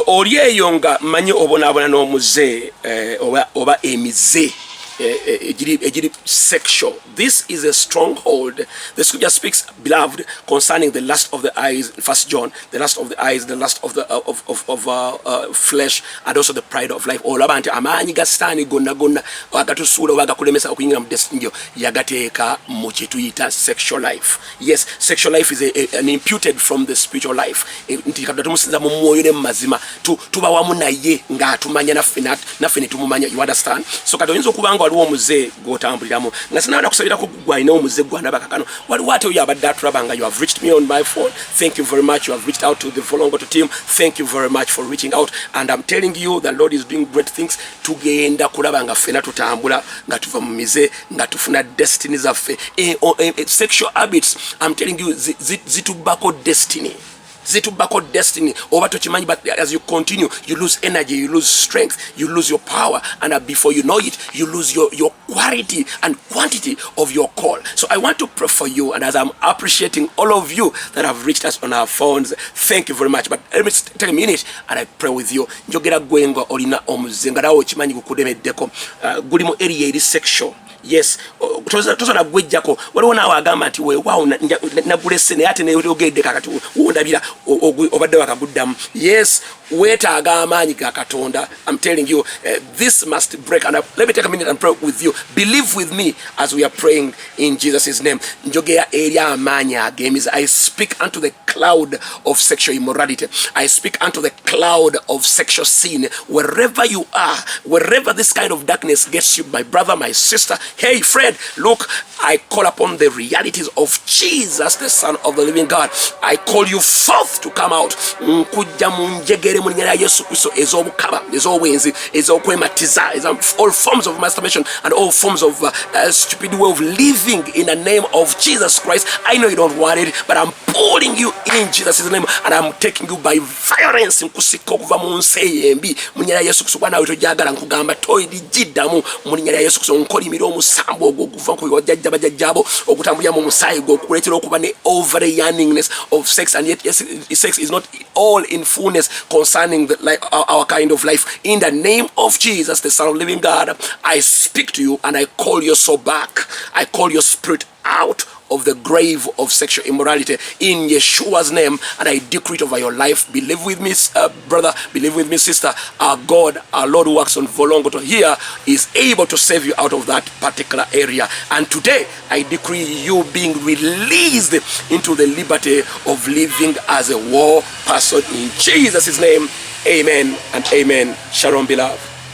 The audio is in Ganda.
oli eyo nga manyi obonaabona n'omuze oba emize ejiri sexual. This is a stronghold. The scripture speaks, beloved, concerning the lust of the eyes, 1 John, the lust of the eyes, the lust of the flesh, and also the pride of life. Olaba nti amaanyi ga Sitaani gonna agatusuula oba agakulemesa okuyingira mu destiny yagateeka mu kye tuyita sexual life. Yes, sexual life is an imputed from the spiritual life. Nti katonda tumusinza mu mwoyo ne mu mazima tuba wamu naye ng'atumanya naffe ne tumumanya. You understand? So kati oyinza okuba nga waliwo omuze gw'otambuliramu nga sinaba nakusabirako gwalinawo omuze gw'andaba kakano waliwo ate oyo abadde atulaba nga you have reached me on my phone. Thank you very much. You have reached out to the Volongoto team. Thank you very much for reaching out, and I'm telling you the Lord is doing great things. Tugenda kulaba nga ffena tutambula nga tuva mu mize nga tufuna destiny zaffe. Sexual habits, I'm telling you, zitubako destiny. Zitubako destiny. Over to Chimanyi, but as you continue, you lose energy, you lose strength, you lose your power, and before you know it, you lose your quality and quantity of your call. So I want to pray for you, and as I'm appreciating all of you that have reached us on our phones, thank you very much. But let me take a minute and I pray with you. Njogera gwengo olina omuzenga dawo Chimanyi gukudemeddeko guli mu area eri sexual. Yes, tozana gwejjako waliwo naawe agamba nti weewaawo nagulese naye ate neogedde kakati wondabira obadde wakaguddamu. Yes, weetaaga amaanyi ga Katonda. I'm telling you, this must break. And let me take a minute and pray with you. Believe with me as we are praying in Jesus' name. Njogera eri amaanyi ag'emize. I speak unto the cloud of sexual immorality. I speak unto the cloud of sexual sin. Wherever you are, wherever this kind of darkness gets you, my brother, my sister, hey Fred, look, I call upon the realities of Jesus, the Son of the living God. I call you forth to come out. Nkujja munjegere mu linnya lya Yesu Kristo ez'obukaba, ez'obwenzi, ez'okwematiza, all forms of masturbation and all forms of stupid way of living in the name of Jesus Christ. I know you don't want it, but I'm pulling you in Jesus' name, and I'm taking you by violence. Nkusika okuva mu nsi ey'embi mu linnya lya Yesu Kristo. Bwana tojagala nkugamba toyidijjiddamu mu linnya lya Yesu Kristo. Nkolimira omusambo ogwo okuva ku bajjajja bajjajjabo okutambulira mu musaayi gwo okukuleetera okuba ne over yearningness of sex, and yet yes, sex is not all in fullness concerning our kind of life. In the name of Jesus, the Son of the living God, I speak to you and I call your soul back. I call your spirit out of the grave of sexual immorality in Yeshua's name, and I decree it over your life. Believe with me, brother, believe with me, sister. Our God, our Lord who works on Volongoto here is able to save you out of that particular area. And today I decree you being released into the liberty of living as a war person in Jesus' name. Amen and amen. Shalom, beloved.